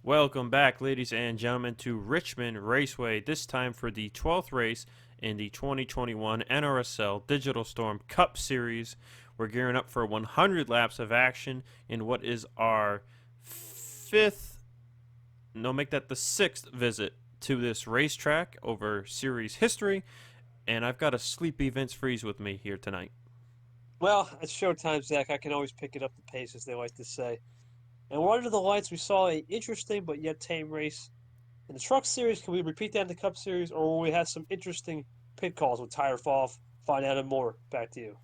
Welcome back, ladies and gentlemen, to Richmond Raceway, this time for the 12th race in the 2021 NRSL Digital Storm Cup Series. We're gearing up for 100 laps of action in what is our the sixth visit to this racetrack over series history, and I've got a sleepy Vince Freeze with me here tonight. Well, it's showtime, Zach. I can always pick it up the pace, as they like to say. And we're under the lights. We saw a interesting but yet tame race in the Truck Series. Can we repeat that in the Cup Series, or will we have some interesting pit calls with tire fall off? Find out and more. Back to you.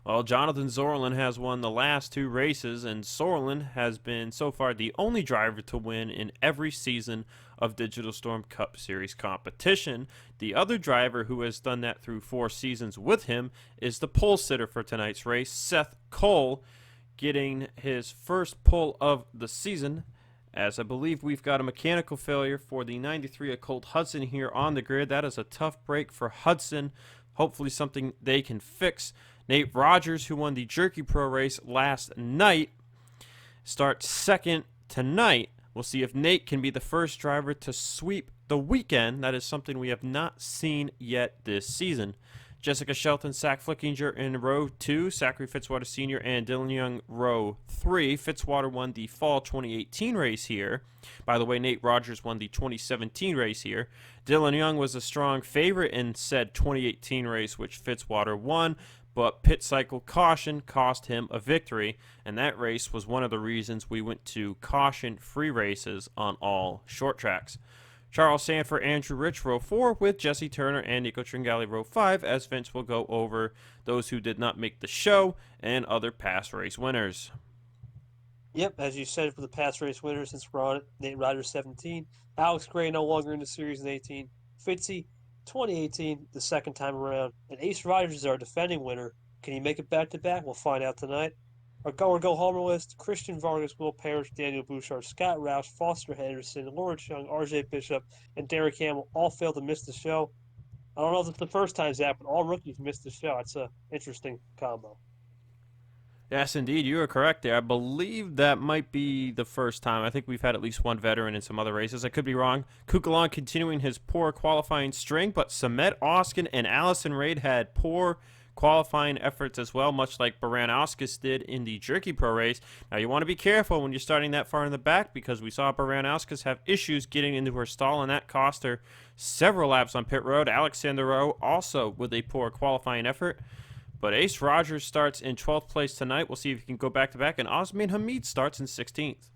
Well, Jonathan Zoerlein has won the last two races, and Zoerlein has been so far the only driver to win in every season of Digital Storm Cup Series competition. The other driver who has done that through 4 seasons with him is the pole sitter for tonight's race, Seth Cole, getting his first pole of the season, as I believe we've got a mechanical failure for the 93 of Colt Hudson here on the grid. That is a tough break for Hudson. Hopefully something they can fix. Nate Rogers, who won the Jerky Pro race last night, starts second tonight. We'll see if Nate can be the first driver to sweep the weekend. That is something we have not seen yet this season. Jessica Shelton, Zach Flickinger in row 2, Zachary Fitzwater Sr. and Dylan Young row 3. Fitzwater won the fall 2018 race here. By the way, Nate Rogers won the 2017 race here. Dylan Young was a strong favorite in said 2018 race, which Fitzwater won, but pit cycle caution cost him a victory, and that race was one of the reasons we went to caution-free races on all short tracks. Charles Sanford, Andrew Rich, row 4, with Jesse Turner and Nico Tringali, row 5, as Vince will go over those who did not make the show and other past race winners. Yep, as you said, for the past race winners, since we're on it, Nate Rogers 17, Alex Gray no longer in the series in 18, Fitzy 2018, the second time around, and Ace Rogers is our defending winner. Can he make it back to back? We'll find out tonight. Our go or go homer list: Christian Vargas, Will Parrish, Daniel Bouchard, Scott Roush, Foster Henderson, Lawrence Young, RJ Bishop, and Derek Hamill all failed to miss the show. I don't know if it's the first time, Zach, but all rookies missed the show. It's a interesting combo. Yes, indeed, you are correct there. I believe that might be the first time. I think we've had at least one veteran in some other races. I could be wrong. Kukalon continuing his poor qualifying string, but Samet Oskin and Allison Raid had poor qualifying efforts as well, much like Baranowskis did in the Jerky Pro race. Now, you want to be careful when you're starting that far in the back, because we saw Baranowskis have issues getting into her stall, and that cost her several laps on pit road. Alexander Rowe also with a poor qualifying effort. But Ace Rogers starts in 12th place tonight. We'll see if he can go back-to-back. And Osman Hamid starts in 16th.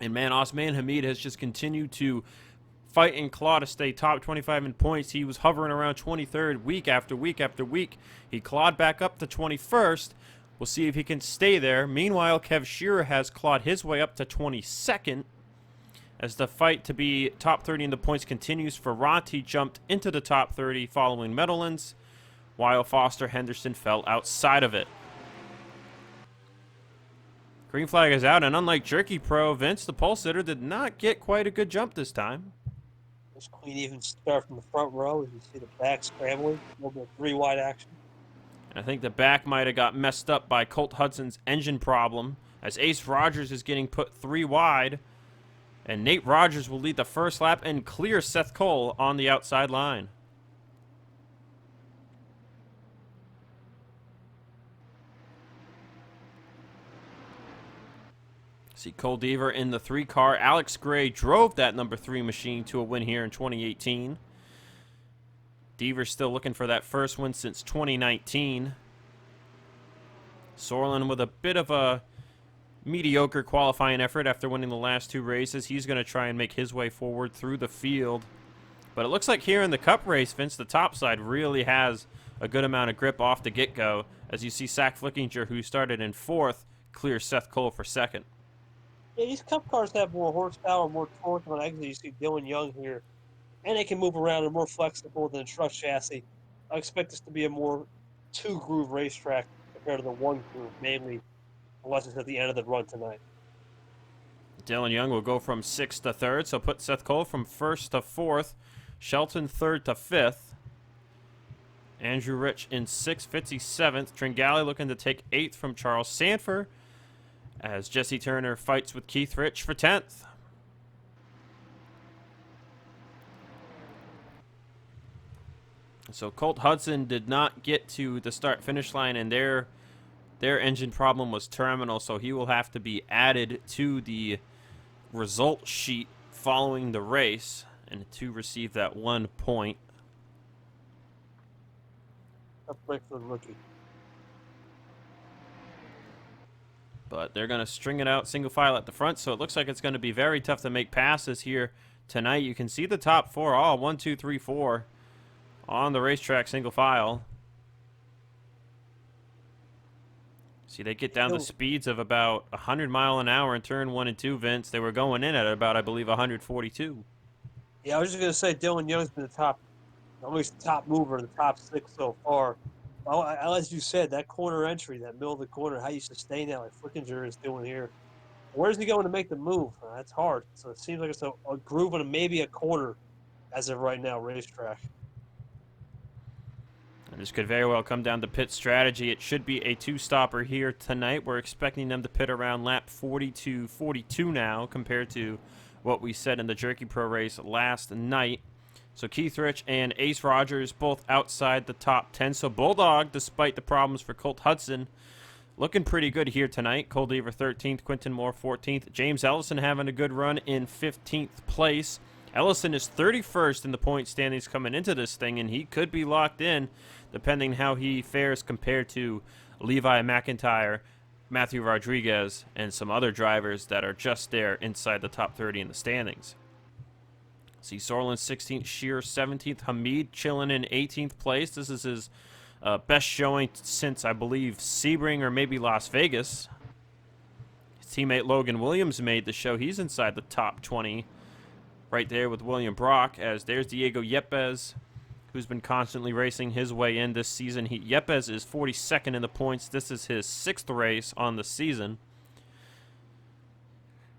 And man, Osman Hamid has just continued to fight and claw to stay top 25 in points. He was hovering around 23rd week after week after week. He clawed back up to 21st. We'll see if he can stay there. Meanwhile, Kev Shearer has clawed his way up to 22nd. As the fight to be top 30 in the points continues for Ront, he jumped into the top 30 following Meadowlands, while Foster Henderson fell outside of it. Green flag is out, and unlike Jerky Pro, Vince, the pole sitter, did not get quite a good jump this time. This clean even start from the front row as you see the back scrambling. A little bit of 3 wide action. I think the back might have got messed up by Colt Hudson's engine problem, as Ace Rogers is getting put 3 wide. And Nate Rogers will lead the first lap and clear Seth Cole on the outside line. See Cole Deaver in the 3 car. Alex Gray drove that number 3 machine to a win here in 2018. Deaver's still looking for that first win since 2019. Zoerlein with a bit of a mediocre qualifying effort after winning the last 2 races. He's going to try and make his way forward through the field. But it looks like here in the Cup race, Vince, the top side really has a good amount of grip off the get-go, as you see Zach Flickinger, who started in 4th, clear Seth Cole for 2nd. Yeah, these Cup cars have more horsepower, more torque on exit. You see Dylan Young here, and they can move around. They're more flexible than a truck chassis. I expect this to be a more 2-groove racetrack compared to the 1-groove, mainly unless it's at the end of the run tonight. Dylan Young will go from 6th to 3rd, so put Seth Cole from 1st to 4th. Shelton 3rd to 5th. Andrew Rich in 6th, Fitzy 7th. Tringali looking to take 8th from Charles Sanford as Jesse Turner fights with Keith Rich for 10th. So Colt Hudson did not get to the start-finish line, and their engine problem was terminal, so he will have to be added to the result sheet following the race and to receive that 1 point. A break for the rookie. But they're going to string it out single file at the front, so it looks like it's going to be very tough to make passes here tonight. You can see the top 4 all 1, 2, 3, 4 on the racetrack single file. See, they get down to speeds of about 100 miles an hour in turn 1 and 2, Vince. They were going in at about, I believe, 142. Yeah, I was just going to say Dylan Young's been always the top mover in the top 6 so far. Well, as you said, that corner entry, that middle of the corner, how you sustain that like Flickinger is doing here. Where's he going to make the move? That's hard. So it seems like it's a groove and maybe a corner as of right now, racetrack. And this could very well come down to pit strategy. It should be a 2-stopper here tonight. We're expecting them to pit around lap 42 now compared to what we said in the Jerky Pro race last night. So Keith Rich and Ace Rogers both outside the top 10. So Bulldog, despite the problems for Colt Hudson, looking pretty good here tonight. Cole Deaver 13th, Quinton Moore 14th. James Ellison having a good run in 15th place. Ellison is 31st in the point standings coming into this thing, and he could be locked in depending how he fares compared to Levi McIntyre, Matthew Rodriguez, and some other drivers that are just there inside the top 30 in the standings. See Zoerlein 16th, Shearer 17th, Hamid chilling in 18th place. This is his best showing since, I believe, Sebring or maybe Las Vegas. His teammate Logan Williams made the show. He's inside the top 20 right there with William Brock, as there's Diego Yepes, who's been constantly racing his way in this season. Yepes is 42nd in the points. This is his 6th race on the season.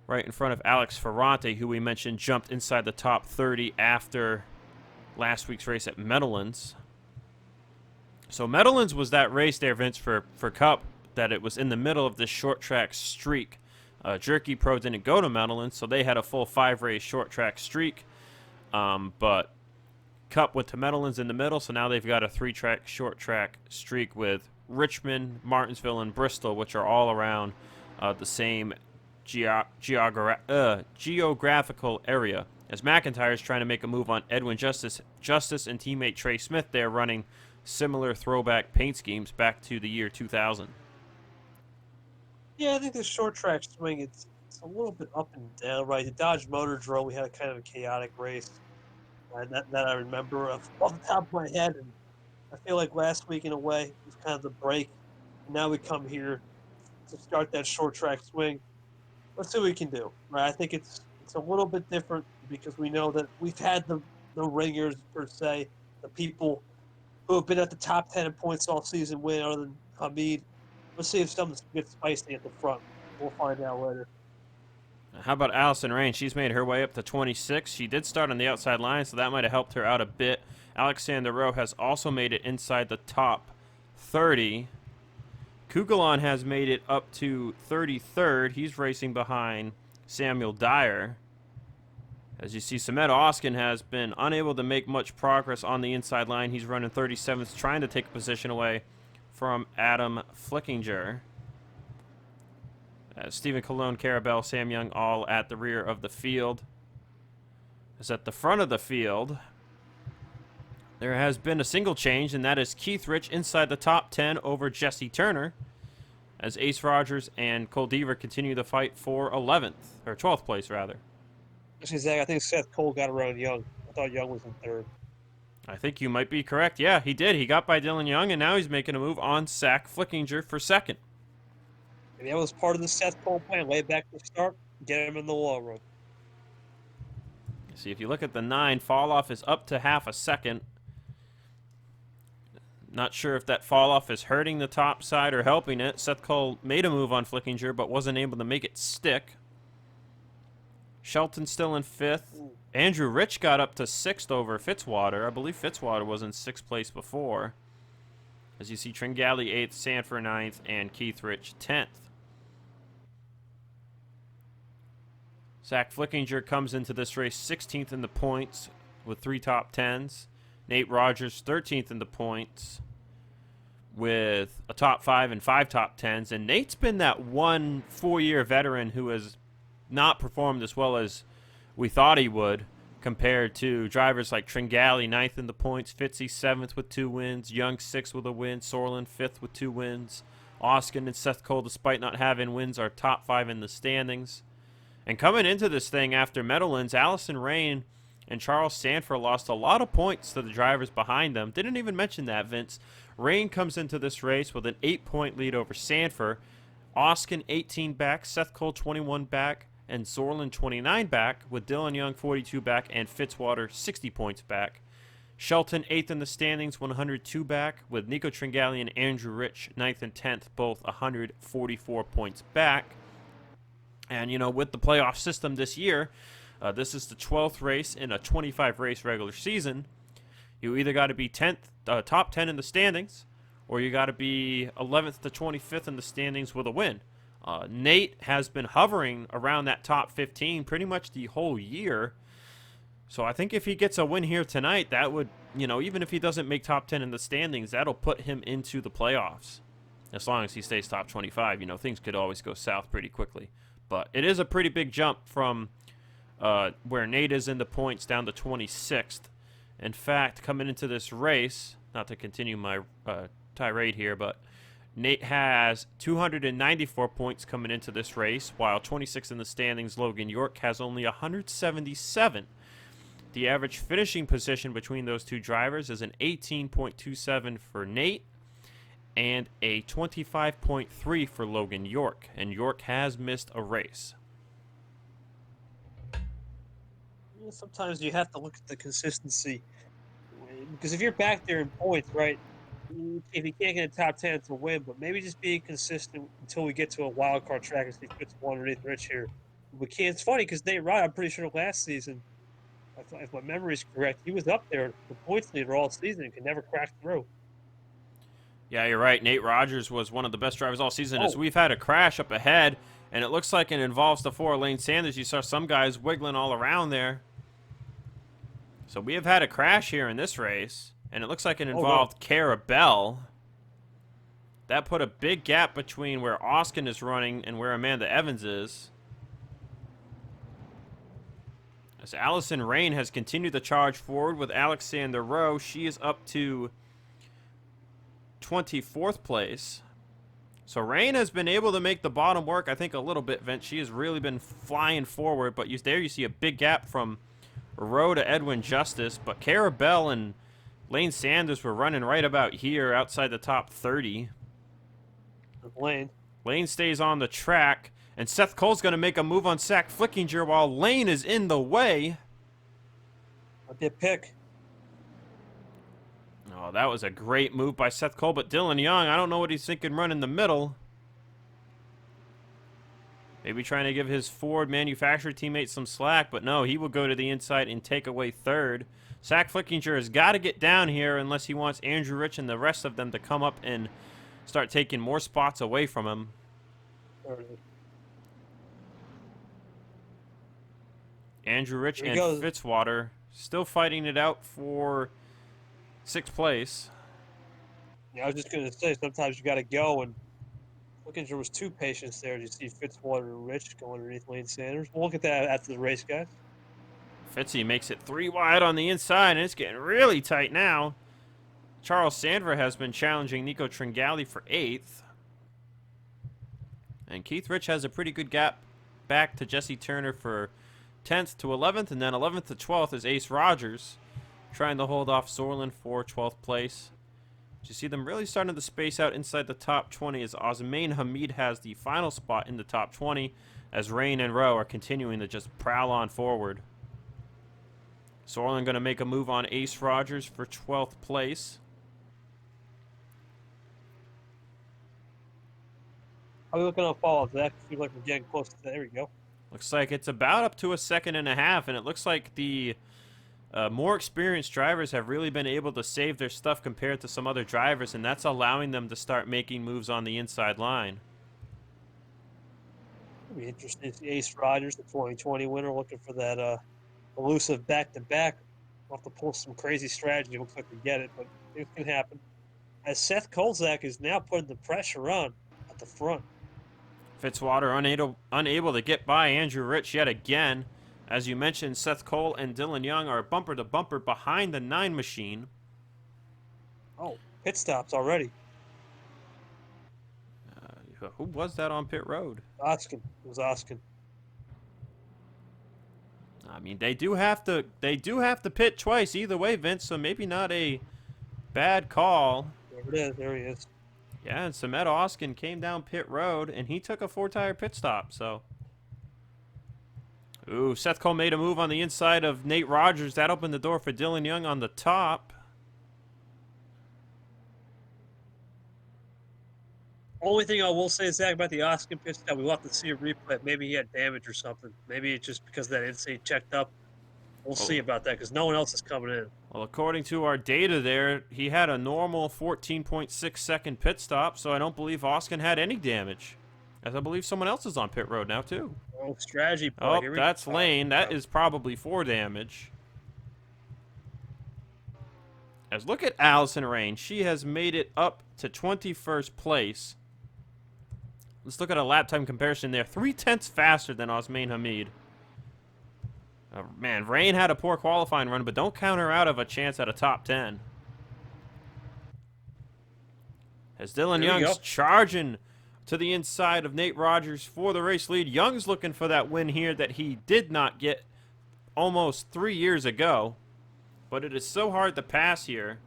Right in front of Alex Ferrante, who we mentioned jumped inside the top 30 after last week's race at Meadowlands. So Meadowlands was that race there, Vince, for Cup, that it was in the middle of this short track streak. Jerky Pro didn't go to Meadowlands, so they had a full 5-race short track streak. But Cup went to Meadowlands in the middle, so now they've got a 3-track short track streak with Richmond, Martinsville, and Bristol, which are all around the same geographical area. As McIntyre is trying to make a move on Edwin Justice and teammate Trey Smith, they're running similar throwback paint schemes back to the year 2000. Yeah, I think the short track swing, it's a little bit up and down, right? The Dodge Motor Drome, we had a kind of a chaotic race that I remember off the top of my head. And I feel like last week, in a way, was kind of the break. And now we come here to start that short track swing. Let's see what we can do, right? I think it's a little bit different because we know that we've had the ringers, per se, the people who have been at the top 10 in points all season win, other than Hamid. Let's see if something gets spicy at the front. We'll find out later. How about Allison Rain? She's made her way up to 26. She did start on the outside line, so that might have helped her out a bit. Alexander Rowe has also made it inside the top 30. Kugelon has made it up to 33rd. He's racing behind Samuel Dyer. As you see, Samet Oskin has been unable to make much progress on the inside line. He's running 37th, trying to take a position away from Adam Flickinger. Stephen Colon, Carabel, Sam Young all at the rear of the field. As at the front of the field, there has been a single change, and that is Keith Rich inside the top 10 over Jesse Turner, as Ace Rogers and Cole Deaver continue the fight for 11th, or 12th place, rather. Actually, Zach, I think Seth Cole got around Young. I thought Young was in 3rd. I think you might be correct. Yeah, he did. He got by Dylan Young, and now he's making a move on Zach Flickinger for 2nd. And that was part of the Seth Cole plan, way back to the start, get him in the wall run. See, if you look at the 9, fall off is up to half a second. Not sure if that fall off is hurting the top side or helping it. Seth Cole made a move on Flickinger, but wasn't able to make it stick. Shelton still in 5th. Andrew Rich got up to 6th over Fitzwater. I believe Fitzwater was in 6th place before. as you see Tringali 8th, Sanford 9th, and Keith Rich 10th. Zach Flickinger comes into this race 16th in the points with 3 top 10s. Nate Rogers 13th in the points with a top 5 and 5 top 10s. And Nate's been that one 4-year veteran who has not performed as well as we thought he would, compared to drivers like Tringali 9th in the points, Fitzy 7th with 2 wins, Young 6th with a win, Zoerlein 5th with 2 wins. Oskin and Seth Cole, despite not having wins, are top 5 in the standings. And coming into this thing after Meadowlands, Allison Rain and Charles Sanford lost a lot of points to the drivers behind them. Didn't even mention that, Vince. Rain comes into this race with an 8-point lead over Sanford. Oskin 18 back, Seth Cole 21 back, and Zoerlein 29 back, with Dylan Young 42 back and Fitzwater 60 points back. Shelton 8th in the standings, 102 back, with Nico Tringali and Andrew Rich 9th and 10th, both 144 points back. And, you know, with the playoff system this year, this is the 12th race in a 25-race regular season. You either got to be top 10 in the standings, or you got to be 11th to 25th in the standings with a win. Nate has been hovering around that top 15 pretty much the whole year. So I think if he gets a win here tonight, that would, you know, even if he doesn't make top 10 in the standings, that'll put him into the playoffs. As long as he stays top 25, you know, things could always go south pretty quickly. But it is a pretty big jump from where Nate is in the points down to 26th. In fact, coming into this race, not to continue my tirade here, but Nate has 294 points coming into this race, while 26th in the standings, Logan York has only 177. The average finishing position between those two drivers is an 18.27 for Nate and a 25.3 for Logan York, and York has missed a race. Sometimes you have to look at the consistency, because if you're back there in points, right, if you can't get a top 10 to win, but maybe just being consistent until we get to a wild card track and see Fitzwater underneath Rich here. We can't. It's funny because Nate Rod, I'm pretty sure last season, if my memory is correct, he was up there the points leader all season and could never crack through. Yeah, you're right. Nate Rogers was one of the best drivers all season. As we've had a crash up ahead, and it looks like it involves the 4 Lane Sanders. You saw some guys wiggling all around there. So we have had a crash here in this race, and it looks like it involved Carabelle. That put a big gap between where Oskin is running and where Amanda Evans is. As Allison Rain has continued the charge forward with Alexander Rowe, she is up to 24th place. So Rain has been able to make the bottom work, I think, a little bit, Vince. She has really been flying forward, but there you see a big gap from Rowe to Edwin Justice, but Carabelle and Lane Sanders were running right about here outside the top 30. Lane stays on the track, and Seth Cole's going to make a move on Zach Flickinger while Lane is in the way. Might be a pick. Oh, that was a great move by Seth Cole, but Dylan Young, I don't know what he's thinking running the middle. Maybe trying to give his Ford manufacturer teammate some slack, but no, he will go to the inside and take away third. Zach Flickinger has got to get down here unless he wants Andrew Rich and the rest of them to come up and start taking more spots away from him. Andrew Rich and Fitzwater still fighting it out for 6th place. Yeah, I was just going to say, sometimes you got to go, and Flickinger was too patient there. You see Fitzwater and Rich go underneath Lane Sanders. We'll look at that after the race, guys. Fitzy makes it 3 wide on the inside, and it's getting really tight now. Charles Sanford has been challenging Nico Tringali for 8th. And Keith Rich has a pretty good gap back to Jesse Turner for 10th to 11th, and then 11th to 12th is Ace Rogers, trying to hold off Zoerlein for 12th place. You see them really starting to space out inside the top 20 as Osmain Hamid has the final spot in the top 20 as Rain and Rowe are continuing to just prowl on forward. Zoerlein going to make a move on Ace Rogers for 12th place. How are we looking on follow-up? That feels like we're getting close to that. There we go. Looks like it's about up to a 1.5 seconds, and it looks like the more experienced drivers have really been able to save their stuff compared to some other drivers, and that's allowing them to start making moves on the inside line. It'll be interesting to see Ace Rogers, the 2020 winner, looking for that elusive back-to-back. We'll have to pull some crazy strategy. Looks like we get it, but it can happen. As Seth Kolzak is now putting the pressure on at the front. Fitzwater unable to get by Andrew Rich yet again. As you mentioned, Seth Cole and Dylan Young are bumper to bumper behind the 9 machine. Oh, pit stops already. Who was that on pit road? Oskin. It was Oskin. I mean, they do have to pit twice either way, Vince, so maybe not a bad call. There it is. There he is. Yeah, and Samet Oskin came down pit road, and he took a 4-tire pit stop, so. Ooh, Seth Cole made a move on the inside of Nate Rogers. That opened the door for Dylan Young on the top. Only thing I will say, Zach, about the Oskin pitch that we'll have to see a replay. Maybe he had damage or something. Maybe it's just because that insane checked up. We'll see about that because no one else is coming in. Well, according to our data there, he had a normal 14.6 second pit stop, so I don't believe Oskin had any damage. As I believe someone else is on pit road now, too. Oh, strategy Oh, point. that's Lane. That is probably 4 damage. As look at Allison Rain. She has made it up to 21st place. Let's look at a lap time comparison there. 0.3 faster than Osmain Hamid. Man, Rain had a poor qualifying run, but don't count her out of a chance at a top 10. As Dylan Young's charging to the inside of Nate Rogers for the race lead. Young's looking for that win here that he did not get almost 3 years ago. But it is so hard to pass here.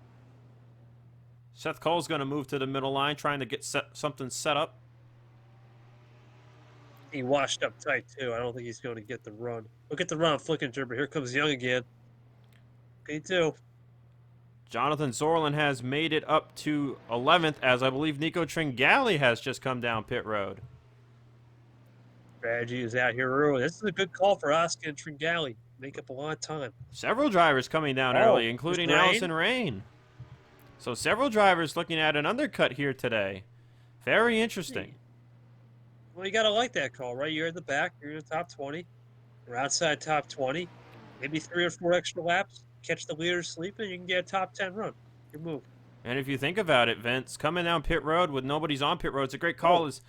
Seth Cole's going to move to the middle line, trying to get something set up. He washed up tight, too. I don't think he's going to get the run. Look at the run, Flickinger, but here comes Young again. Okay, too. Jonathan Zoerlein has made it up to 11th, as I believe Nico Tringali has just come down pit road. Strategy is out here early. This is a good call for Oscar and Tringali. Make up a lot of time. Several drivers coming down early, including Allison Rain. So several drivers looking at an undercut here today. Very interesting. Well, you got to like that call, right? You're in the back. You're in the top 20. You're outside top 20. Maybe 3 or 4 extra laps. Catch the leaders sleeping. You can get a top 10 run. Good move. And if you think about it, Vince, coming down pit road with nobody's on pit road, it's a great call. As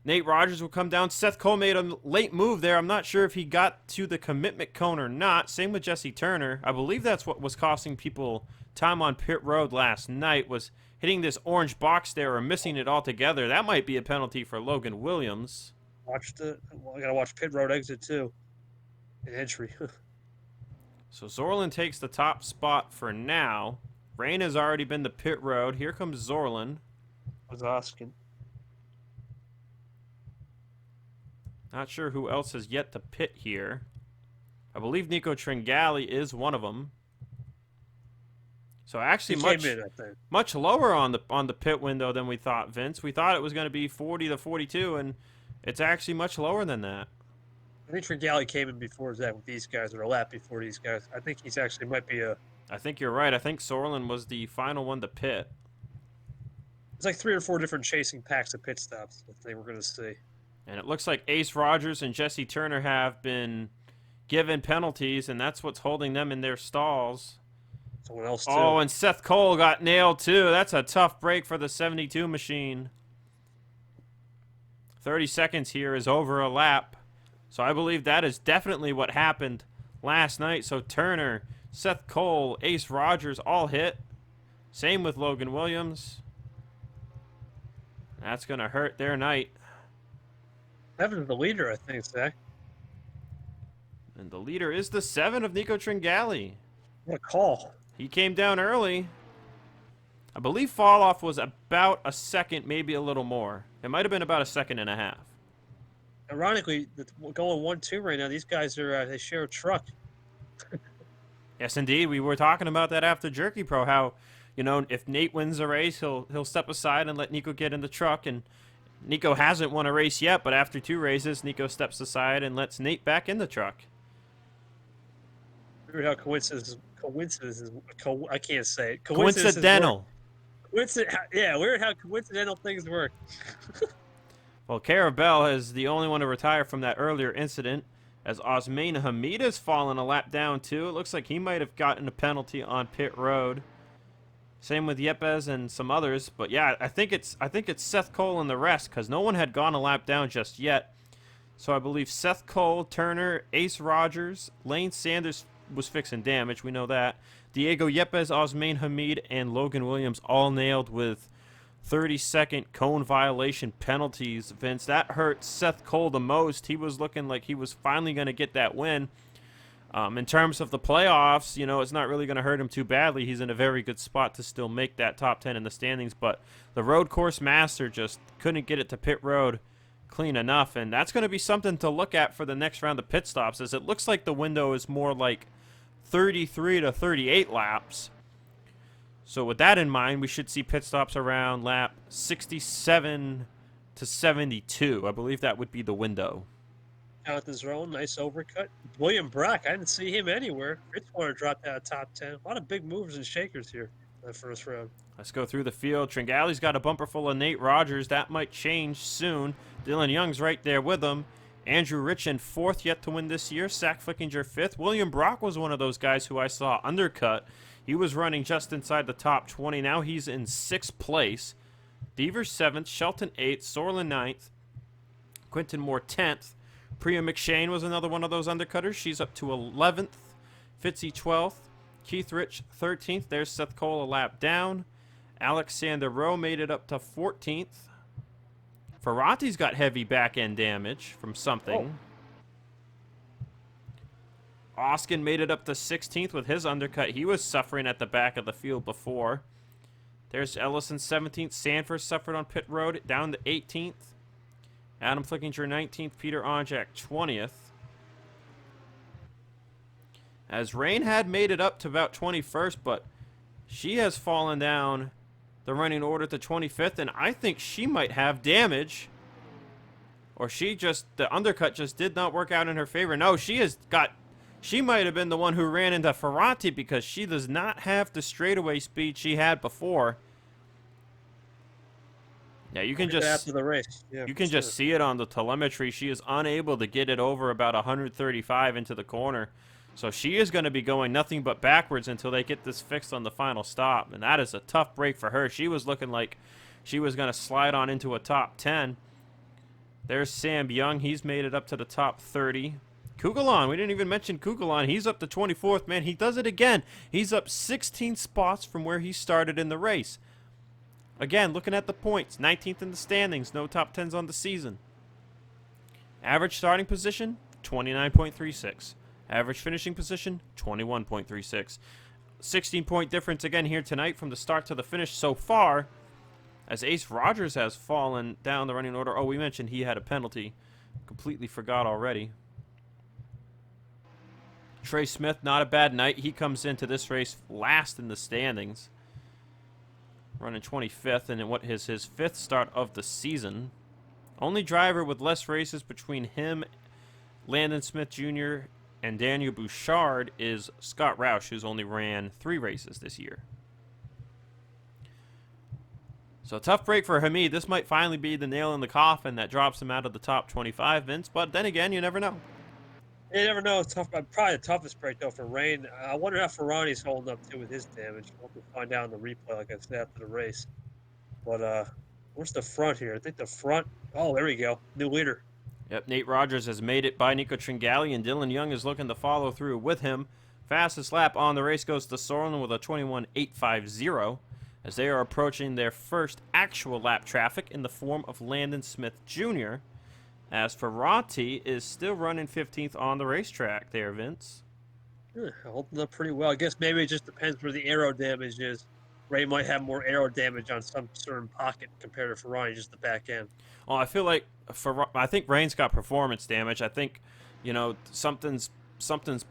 Nate Rogers will come down. Seth Cole made a late move there. I'm not sure if he got to the commitment cone or not. Same with Jesse Turner. I believe that's what was costing people time on pit road last night, was hitting this orange box there or missing it altogether. That might be a penalty for Logan Williams. I got to watch pit road exit, too. And entry. So Zoerlein takes the top spot for now. Rain has already been to pit road. Here comes Zoerlein. Was Oskin. Not sure who else has yet to pit here. I believe Nico Tringali is one of them. So actually much lower on the pit window than we thought, Vince. We thought it was going to be 40 to 42, and it's actually much lower than that. I think Tringali came in before that with these guys, or a lap before these guys. I think he's actually might be a... I think you're right. I think Zoerlein was the final one to pit. It's like 3 or 4 different chasing packs of pit stops that they were going to see. And it looks like Ace Rogers and Jesse Turner have been given penalties, and that's what's holding them in their stalls. Someone else, too. Oh, and Seth Cole got nailed, too. That's a tough break for the 72 machine. 30 seconds here is over a lap. So I believe that is definitely what happened last night. So Turner, Seth Cole, Ace Rogers all hit. Same with Logan Williams. That's going to hurt their night. Evan's the leader, I think, Zach. And the leader is the 7 of Nico Tringali. What a call. He came down early. I believe fall-off was about a second, maybe a little more. It might have been about a second and a half. Ironically, going 1-2 right now, these guys are they share a truck. Yes, indeed. We were talking about that after Jerky Pro, how, you know, if Nate wins a race, he'll step aside and let Nico get in the truck. And Nico hasn't won a race yet, but after 2 races, Nico steps aside and lets Nate back in the truck. Weird how coincidences. I can't say it. Coincidences work. Coincidental. Yeah, weird how coincidental things work. Well, Carabelle is the only one to retire from that earlier incident, as Osman Hamid has fallen a lap down too. It looks like he might have gotten a penalty on pit road. Same with Yepes and some others, but yeah, I think it's Seth Cole and the rest, because no one had gone a lap down just yet. So I believe Seth Cole, Turner, Ace Rogers, Lane Sanders was fixing damage. We know that. Diego Yepes, Osman Hamid, and Logan Williams all nailed with 30-second cone violation penalties. Vince, that hurt Seth Cole the most. He was looking like he was finally going to get that win. In terms of the playoffs, you know, it's not really going to hurt him too badly. He's in a very good spot to still make that top 10 in the standings, but the road course master just couldn't get it to pit road clean enough, and that's going to be something to look at for the next round of pit stops, as it looks like the window is more like 33 to 38 laps. So with that in mind, we should see pit stops around lap 67 to 72. I believe that would be the window. Out the zone, nice overcut. William Brock, I didn't see him anywhere. Richmond dropped out of top 10. A lot of big movers and shakers here in that first round. Let's go through the field. Tringale's got a bumper full of Nate Rogers. That might change soon. Dylan Young's right there with him. Andrew Richmond, fourth yet to win this year. Zach Flickinger, fifth. William Brock was one of those guys who I saw undercut. He was running just inside the top 20. Now he's in sixth place. Devers, seventh. Shelton, eighth. Zoerlein, ninth. Quinton Moore, 10th. Priya McShane was another one of those undercutters. She's up to 11th. Fitzy, 12th. Keith Rich, 13th. There's Seth Cole a lap down. Alexander Rowe made it up to 14th. Ferranti's got heavy back-end damage from something. Oskin made it up to 16th with his undercut. He was suffering at the back of the field before. There's Ellison, 17th. Sanford suffered on pit road, down to 18th. Adam Flickinger, 19th. Peter Onjak, 20th. As Rain had made it up to about 21st, but she has fallen down the running order to 25th, and I think she might have damage. Or the undercut just did not work out in her favor. No, she might have been the one who ran into Ferranti, because she does not have the straightaway speed she had before. Yeah, you can just after the race. Yeah, you can just see it on the telemetry. She is unable to get it over about 135 into the corner. So she is going to be going nothing but backwards until they get this fixed on the final stop. And that is a tough break for her. She was looking like she was going to slide on into a top 10. There's Sam Young. He's made it up to the top 30. Kugelon, we didn't even mention Kugelon. He's up to 24th, man. He does it again. He's up 16 spots from where he started in the race. Again, looking at the points, 19th in the standings, no top 10s on the season. Average starting position, 29.36. Average finishing position, 21.36. 16-point difference again here tonight from the start to the finish so far, as Ace Rogers has fallen down the running order. Oh, we mentioned he had a penalty. Completely forgot already. Trey Smith, not a bad night. He comes into this race last in the standings, running 25th, and what is his fifth start of the season. Only driver with less races between him, Landon Smith Jr., and Daniel Bouchard is Scott Roush, who's only ran 3 races this year. So a tough break for Hamid. This might finally be the nail in the coffin that drops him out of the top 25, Vince, but then again, you never know. You never know. It's tough. Probably the toughest break, though, for Rain. I wonder how Ferrani's holding up, too, with his damage. We'll have to find out in the replay, like I said, after the race. But where's the front here? I think the front... Oh, there we go. New leader. Yep, Nate Rogers has made it by Nico Tringale, and Dylan Young is looking to follow through with him. Fastest lap on the race goes to Zoerlein with a 21.850, as they are approaching their first actual lap traffic in the form of Landon Smith Jr., as Ferranti is still running 15th on the racetrack there, Vince. Holding up pretty well. I guess maybe it just depends where the aero damage is. Ray might have more aero damage on some certain pocket compared to Ferrari, just the back end. Well, I feel like I think Rain's got performance damage. I think, you know, something's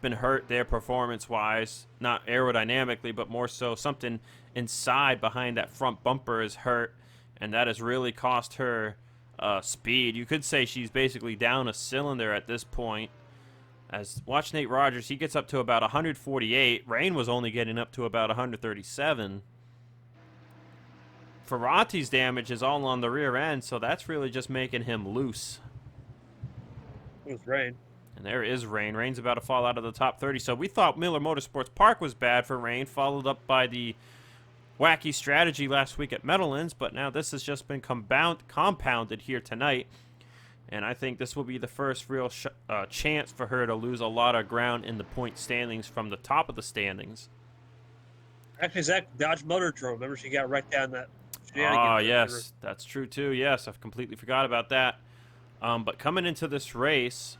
been hurt there performance-wise, not aerodynamically, but more so something inside behind that front bumper is hurt, and that has really cost her speed. You could say she's basically down a cylinder at this point. As watch Nate Rogers, he gets up to about 148. Rain was only getting up to about 137. Ferranti's damage is all on the rear end, so that's really just making him loose. It was rain. And there is Rain. Rain's about to fall out of the top 30. So we thought Miller Motorsports Park was bad for Rain, followed up by the wacky strategy last week at Meadowlands, but now this has just been compounded here tonight. And I think this will be the first real chance for her to lose a lot of ground in the point standings from the top of the standings. Actually, Zach, Dodge Motor Drone. Remember, she got wrecked down that. Oh, yes. That's true, too. Yes, I've completely forgot about that. But coming into this race,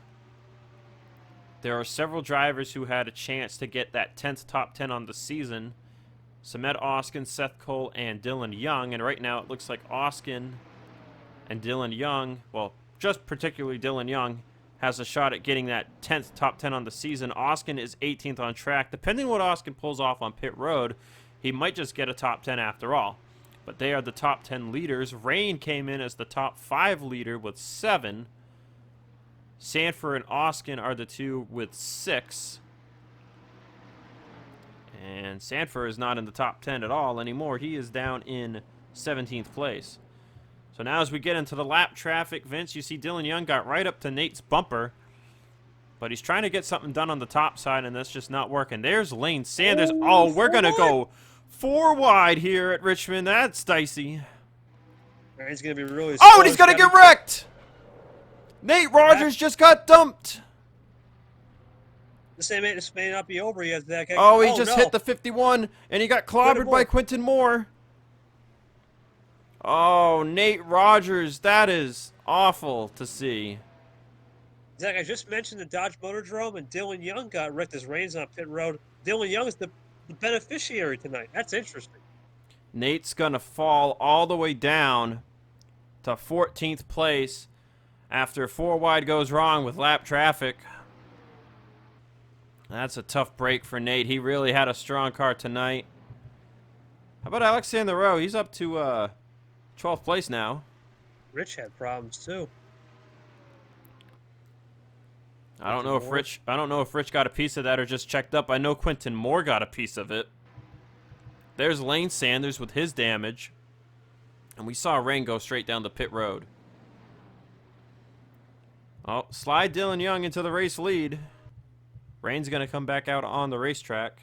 there are several drivers who had a chance to get that 10th top 10 on the season. Samed Oskin, Seth Cole, and Dylan Young. And right now it looks like Oskin and Dylan Young, well, just particularly Dylan Young, has a shot at getting that 10th top 10 on the season. Oskin is 18th on track. Depending on what Oskin pulls off on pit road, he might just get a top 10 after all. But they are the top 10 leaders. Rain came in as the top 5 leader with 7. Sanford and Oskin are the two with 6. And Sanford is not in the top 10 at all anymore. He is down in 17th place. So now as we get into the lap traffic, Vince, you see Dylan Young got right up to Nate's bumper. But he's trying to get something done on the top side, and that's just not working. There's Lane Sanders. Oh, we're going to go 4 wide here at Richmond. That's dicey. He's going to be really Oh, and he's going to get wrecked. Nate Rogers just got dumped. This may not be over yet, Zach. Oh, he just hit the 51, and he got clobbered by Quentin Moore. Oh, Nate Rogers, that is awful to see. Zach, I just mentioned the Dodge Motordrome, and Dylan Young got wrecked as Rain's on pit road. Dylan Young is the beneficiary tonight. That's interesting. Nate's going to fall all the way down to 14th place after 4 wide goes wrong with lap traffic. That's a tough break for Nate. He really had a strong car tonight. How about Alexander Rowe? He's up to 12th place now. Rich had problems too. I don't know if Rich got a piece of that or just checked up. I know Quentin Moore got a piece of it. There's Lane Sanders with his damage. And we saw Rain go straight down the pit road. Oh, slide Dylan Young into the race lead. Rain's going to come back out on the racetrack.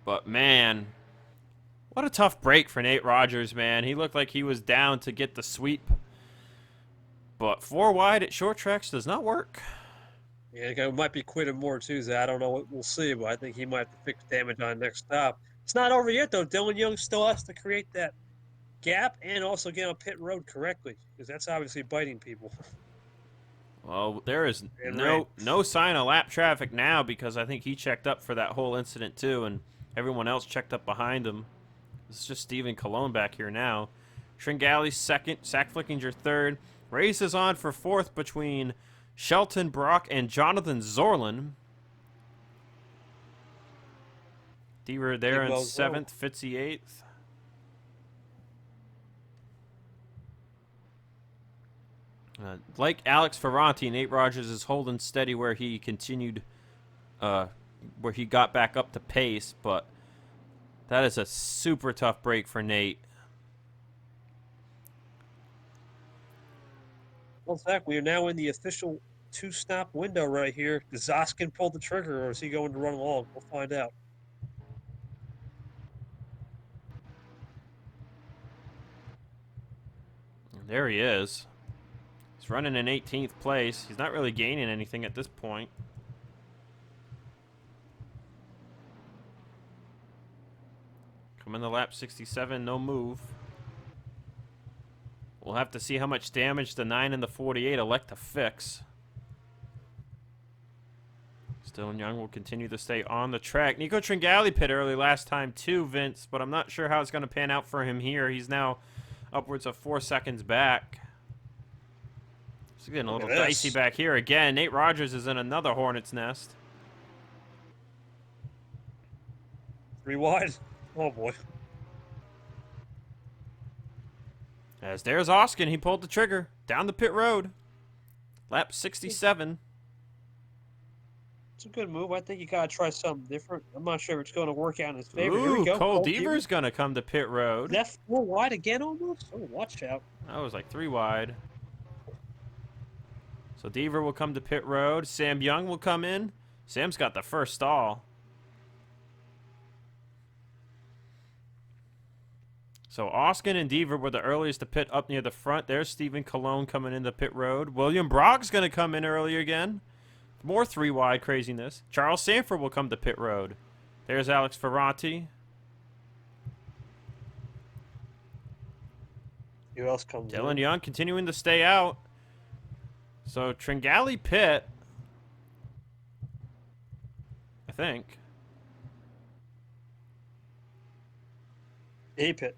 But, man, what a tough break for Nate Rogers, man. He looked like he was down to get the sweep. But 4 wide at short tracks does not work. Yeah, it might be Quentin Moore, too, Zach. I don't know. We'll see, but I think he might have to fix damage on next stop. It's not over yet, though. Dylan Young still has to create that gap and also get on pit road correctly, because that's obviously biting people. Well, there is no sign of lap traffic now because I think he checked up for that whole incident too, and everyone else checked up behind him. It's just Stephen Colon back here now. Tringali second, Zach Flickinger third. Race is on for 4th between Shelton Brock and Jonathan Zoerlein. Deaver there in 7th, Fitzy 8th. Like Alex Ferranti, Nate Rogers is holding steady where he continued, where he got back up to pace, but that is a super tough break for Nate. Well, Zach, we are now in the official 2-stop window right here. Does Oskin pull the trigger, or is he going to run along? We'll find out. There he is. He's running in 18th place. He's not really gaining anything at this point. Coming to lap 67, no move. We'll have to see how much damage the 9 and the 48 elect to fix. Dylan Young will continue to stay on the track. Nico Tringali pit early last time too, Vince, but I'm not sure how it's going to pan out for him here. He's now upwards of 4 seconds back. It's getting a little dicey back here again. Nate Rogers is in another hornet's nest. 3 wide. Oh, boy. As there's Oskin. He pulled the trigger. Down the pit road. Lap 67. It's a good move. I think you got to try something different. I'm not sure if it's going to work out in his favor. Here we Ooh, go. Cole Colt Deaver's going to come to pit road. Left 4 wide again almost? Oh, watch out. That was like 3 wide. So Deaver will come to pit road. Sam Young will come in. Sam's got the first stall. So Oskin and Deaver were the earliest to pit up near the front. There's Stephen Cologne coming into pit road. William Brock's going to come in early again. More 3 wide craziness. Charles Sanford will come to pit road. There's Alex Ferranti. Who else comes Dylan in? Young continuing to stay out. So Tringali pit, I think. A-pit.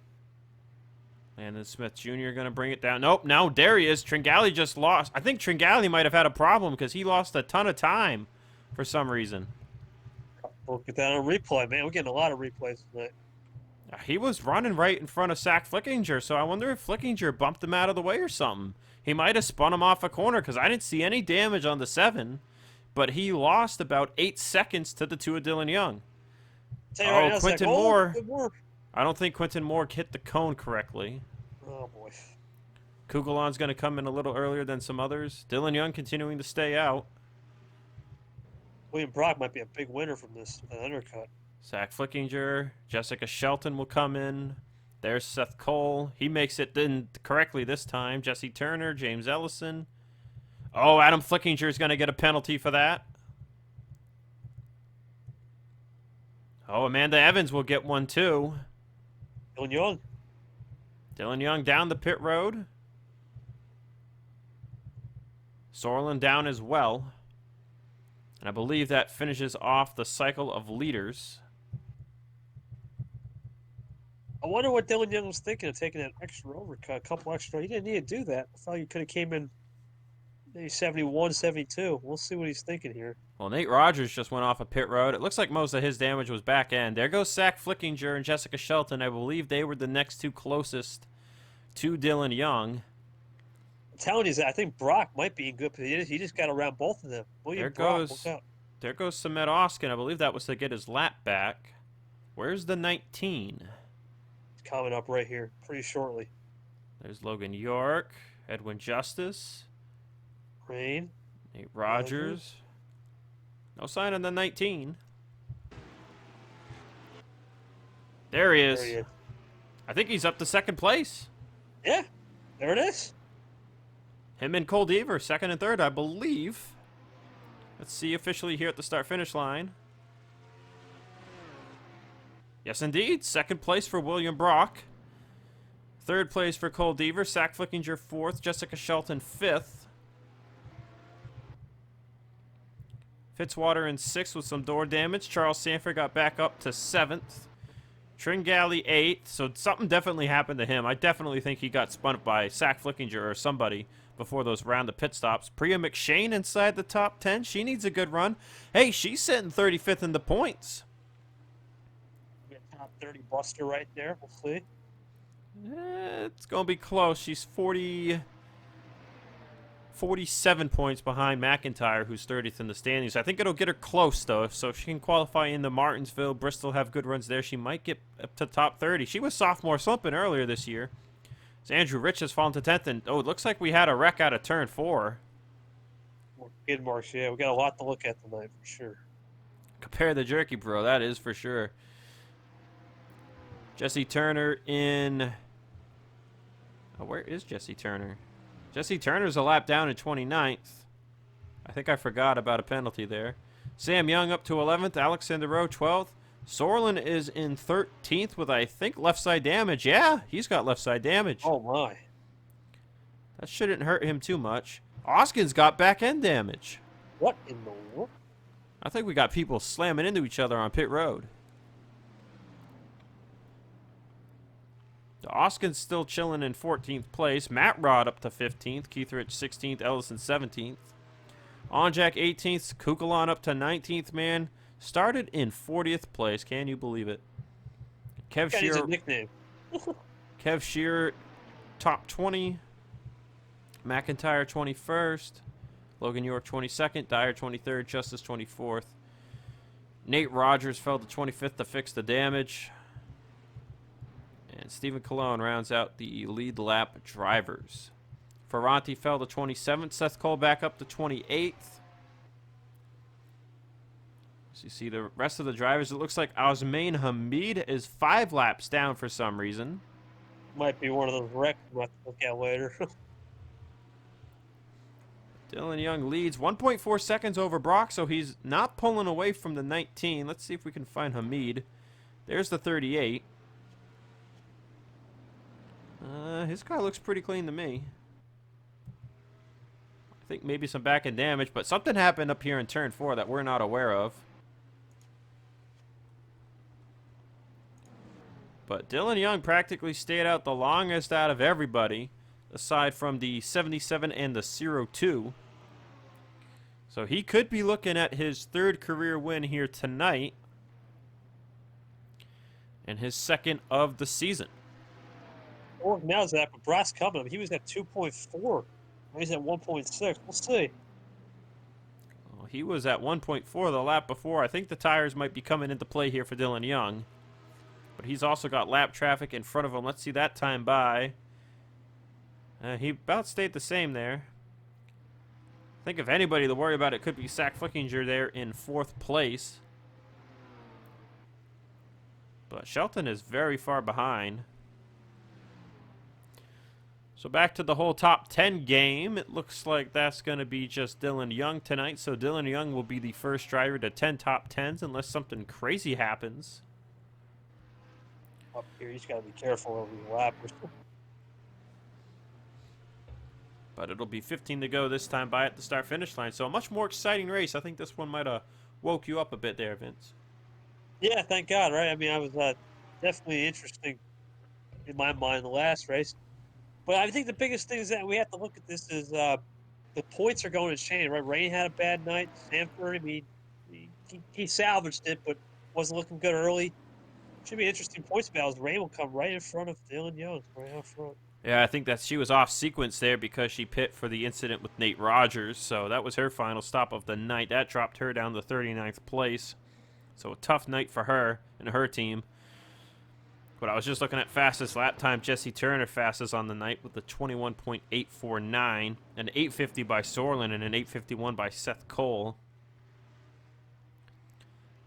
Landon Smith Jr. going to bring it down. Nope, now there he is. Tringali just lost. I think Tringali might have had a problem because he lost a ton of time for some reason. We'll get that on replay, man. We're getting a lot of replays tonight. He was running right in front of Zach Flickinger, so I wonder if Flickinger bumped him out of the way or something. He might have spun him off a corner because I didn't see any damage on the 7, but he lost about 8 seconds to the 2 of Dylan Young. Right now, Quentin like, Moore. Good work. I don't think Quentin Moore hit the cone correctly. Oh, boy. Kugelon's going to come in a little earlier than some others. Dylan Young continuing to stay out. William Brock might be a big winner from this undercut. Zach Flickinger. Jessica Shelton will come in. There's Seth Cole. He makes it in correctly this time. Jesse Turner, James Ellison. Oh, Adam Flickinger is going to get a penalty for that. Oh, Amanda Evans will get one too. Dylan Young. Dylan Young down the pit road. Zoerlein down as well. And I believe that finishes off the cycle of leaders. I wonder what Dylan Young was thinking of taking that extra overcut, a couple extra. He didn't need to do that. I thought he could have came in maybe 71, 72. We'll see what he's thinking here. Well, Nate Rogers just went off a pit road. It looks like most of his damage was back end. There goes Zach Flickinger and Jessica Shelton. I believe they were the next 2 closest to Dylan Young. I'm telling you, I think Brock might be in good position. He just got around both of them. William Brock, look out. There goes Samet Oskin. I believe that was to get his lap back. Where's the 19? It's coming up right here pretty shortly. There's Logan York, Edwin Justice, Rain. Nate Rogers. No sign on the 19. There he is. There he is. I think he's up to 2nd place. Yeah, there it is. Him and Cole Deaver, 2nd and 3rd, I believe. Let's see officially here at the start-finish line. Yes, indeed. 2nd place for William Brock. 3rd place for Cole Deaver. Zach Flickinger 4th. Jessica Shelton 5th. Fitzwater in 6th with some door damage. Charles Sanford got back up to 7th. Tringali 8th. So something definitely happened to him. I definitely think he got spun by Zach Flickinger or somebody before those round of pit stops. Priya McShane inside the top 10. She needs a good run. Hey, she's sitting 35th in the points. We got top 30 Buster right there. We'll see. It's going to be close. She's 47 points behind McIntyre, who's 30th in the standings. I think it'll get her close, though. So if she can qualify in the Martinsville, Bristol have good runs there, she might get up to top 30. She was sophomore slumping earlier this year. So Andrew Rich has fallen to 10th. And, oh, it looks like we had a wreck out of turn 4. Good marks, yeah. We got a lot to look at tonight for sure. Compare the jerky, bro. That is for sure. Jesse Turner in... Oh, where is Jesse Turner? Jesse Turner's a lap down in 29th. I think I forgot about a penalty there. Sam Young up to 11th. Alexander Rowe 12th. Zoerlein is in 13th with, I think, left side damage. Yeah, he's got left side damage. Oh, my. That shouldn't hurt him too much. Oskin's got back end damage. What in the world? I think we got people slamming into each other on pit road. Oskin's still chilling in 14th place. Matt Rod up to 15th. Keith Rich 16th. Ellison 17th. Onjack 18th. Kukulon up to 19th, man. Started in 40th place. Can you believe it? Kev That is a Shearer, nickname. Kev Shearer, top 20. McIntyre 21st. Logan York 22nd, Dyer 23rd, Justice 24th. Nate Rogers fell to 25th to fix the damage. And Stephen Colon rounds out the lead lap drivers. Ferranti fell to 27th. Seth Cole back up to 28th. So you see the rest of the drivers. It looks like Osmain Hamid is 5 laps down for some reason. Might be one of those wrecks we'll have to look at later. Dylan Young leads 1.4 seconds over Brock, so he's not pulling away from the 19. Let's see if we can find Hamid. There's the 38. His car looks pretty clean to me. I think maybe some back end damage, but something happened up here in turn 4 that we're not aware of. But Dylan Young practically stayed out the longest out of everybody, aside from the 77 and the 02. So he could be looking at his 3rd career win here tonight, and his 2nd of the season. Or now is that, but Brock's coming. He was at 2.4. He's at 1.6. We'll see. Well, he was at 1.4 the lap before. I think the tires might be coming into play here for Dylan Young. But he's also got lap traffic in front of him. Let's see that time by. He about stayed the same there. I think if anybody to worry about it could be Zach Flickinger there in 4th place. But Shelton is very far behind. So back to the whole top 10 game. It looks like that's going to be just Dylan Young tonight. So Dylan Young will be the first driver to 10 top 10s unless something crazy happens. Up here, you just got to be careful over the lappers. But it'll be 15 to go this time by at the start-finish line. So a much more exciting race. I think this one might have woke you up a bit there, Vince. Yeah, thank God, right? I mean, I was definitely interesting in my mind the last race. But I think the biggest thing is that we have to look at this is the points are going to change, right? Rain had a bad night. Sanford, I mean, he salvaged it, but wasn't looking good early. Should be interesting points battles. Rain will come right in front of Dylan Young, right out front. Yeah, I think that she was off sequence there because she pit for the incident with Nate Rogers. So that was her final stop of the night. That dropped her down to 39th place. So a tough night for her and her team. But I was just looking at fastest lap time. Jesse Turner fastest on the night with a 21.849. An 850 by Zoerlein and an 851 by Seth Cole.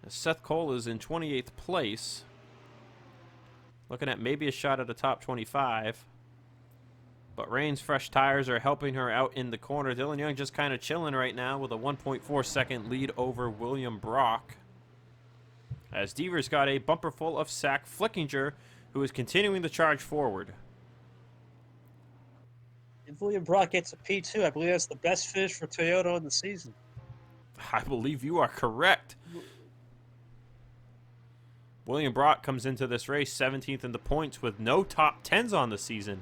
Now, Seth Cole is in 28th place. Looking at maybe a shot at the top 25. But Rain's fresh tires are helping her out in the corner. Dylan Young just kind of chilling right now with a 1.4 second lead over William Brock. As Devers got a bumper full of Zach Flickinger, who is continuing to charge forward. If William Brock gets a P2, I believe that's the best finish for Toyota on the season. I believe you are correct. William Brock comes into this race 17th in the points with no top 10s on the season.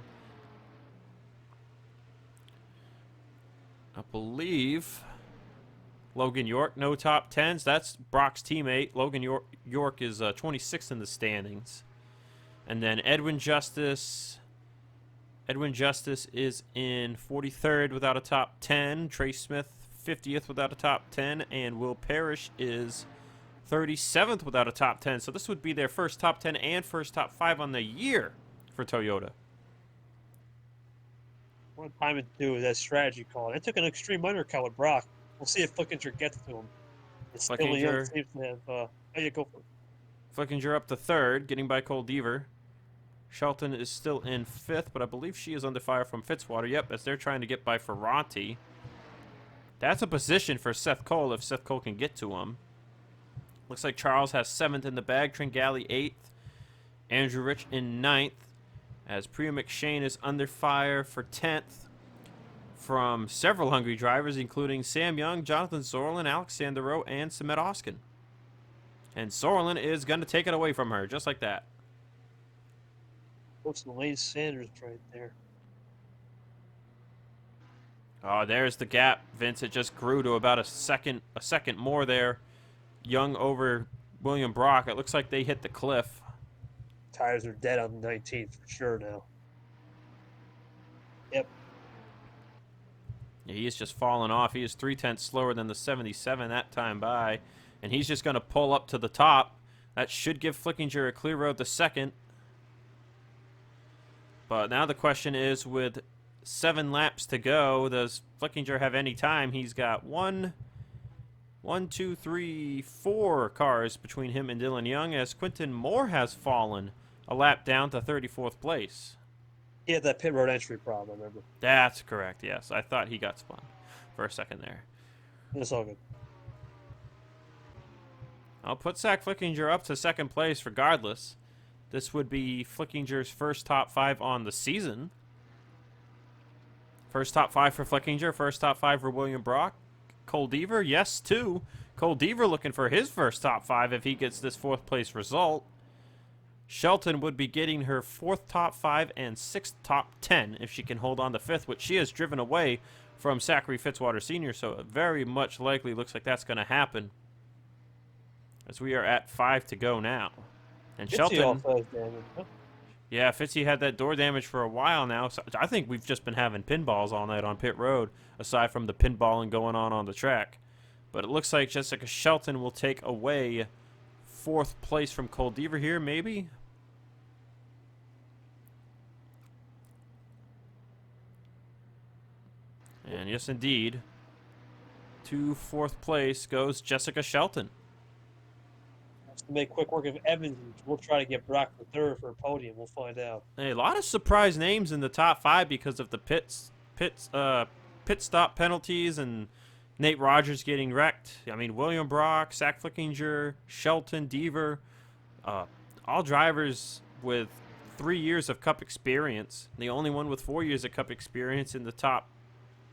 I believe Logan York, no top 10s. That's Brock's teammate. Logan York is 26th in the standings. And then Edwin Justice is in 43rd without a top 10. Trey Smith, 50th without a top 10. And Will Parrish is 37th without a top 10. So this would be their first top 10 and first top 5 on the year for Toyota. One time to do that strategy call. They took an extreme undercut with Brock. We'll see if Flickinger gets to him. It's still young. Seems to have. Go for it. Flickinger up to 3rd, getting by Cole Deaver. Shelton is still in 5th, but I believe she is under fire from Fitzwater. Yep, as they're trying to get by Ferranti. That's a position for Seth Cole if Seth Cole can get to him. Looks like Charles has 7th in the bag. Tringali 8th. Andrew Rich in 9th. As Priya McShane is under fire for 10th from several hungry drivers, including Sam Young, Jonathan Zoerlein, Alexander Rowe, and Samet Oskin. And Zoerlein is going to take it away from her, just like that. Looks like Lane Sanders right there. Oh, there's the gap, Vince. It just grew to about a second more there. Young over William Brock. It looks like they hit the cliff. Tires are dead on the 19th for sure now. Yep. Yeah, he is just falling off. He is 0.3 slower than the 77 that time by. And he's just going to pull up to the top. That should give Flickinger a clear road to second. But now the question is, with 7 laps to go, does Flickinger have any time? He's got 4 cars between him and Dylan Young, as Quinton Moore has fallen a lap down to 34th place. He had that pit road entry problem, I remember. That's correct, yes. I thought he got spun for a second there. It's all good. I'll put Zach Flickinger up to second place regardless. This would be Flickinger's first top 5 on the season. First top 5 for Flickinger, first top 5 for William Brock. Cole Deaver, yes, too. Cole Deaver looking for his first top 5 if he gets this 4th place result. Shelton would be getting her 4th top 5 and 6th top 10 if she can hold on to 5th, which she has driven away from Zachary Fitzwater Sr., so it very much likely looks like that's going to happen, as we are at 5 to go now. And Shelton, yeah, Fitzy had that door damage for a while now. So I think we've just been having pinballs all night on pit road, aside from the pinballing going on the track. But it looks like Jessica Shelton will take away 4th place from Cole Deaver here, maybe. And yes, indeed, to 4th place goes Jessica Shelton. To make quick work of Evans, we'll try to get Brock the 3rd for a podium. We'll find out. A lot of surprise names in the top 5 because of the pit stop penalties and Nate Rogers getting wrecked. I mean, William Brock, Zach Flickinger, Shelton, Deaver, all drivers with 3 years of Cup experience. The only one with 4 years of Cup experience in the top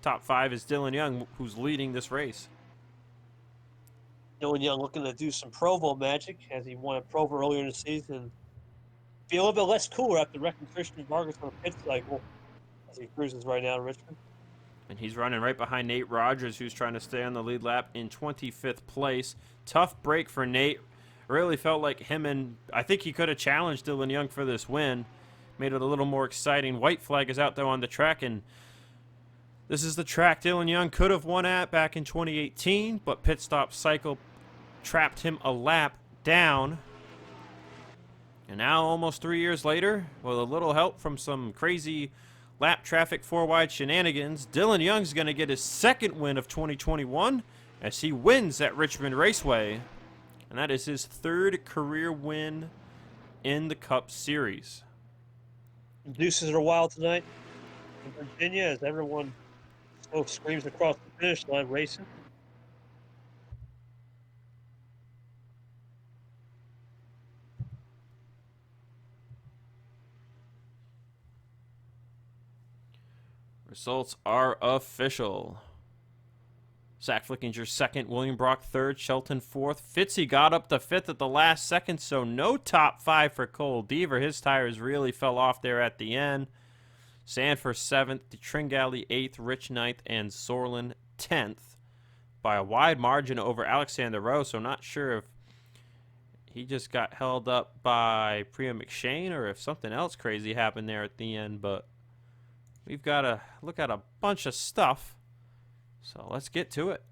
5 is Dylan Young, who's leading this race. Dylan Young looking to do some Provo magic, as he won at Provo earlier in the season. Be a little bit less cooler after wrecking Christian Vargas on the pit cycle, as he cruises right now in Richmond. And he's running right behind Nate Rogers, who's trying to stay on the lead lap in 25th place. Tough break for Nate. Really felt like him, and I think he could have challenged Dylan Young for this win. Made it a little more exciting. White flag is out there on the track, and this is the track Dylan Young could have won at back in 2018, but pit stop cycle trapped him a lap down. And now, almost 3 years later, with a little help from some crazy lap traffic 4-wide shenanigans, Dylan Young's going to get his 2nd win of 2021 as he wins at Richmond Raceway. And that is his 3rd career win in the Cup Series. Deuces are wild tonight in Virginia as everyone screams across the finish line racing. Results are official. Zach Flickinger 2nd, William Brock 3rd, Shelton 4th. Fitzy got up to 5th at the last second, so no top 5 for Cole Deaver. His tires really fell off there at the end. Sanford 7th, Tringali 8th, Rich 9th, and Zoerlein 10th by a wide margin over Alexander Rowe, so not sure if he just got held up by Priya McShane or if something else crazy happened there at the end, but we've got to look at a bunch of stuff, so let's get to it.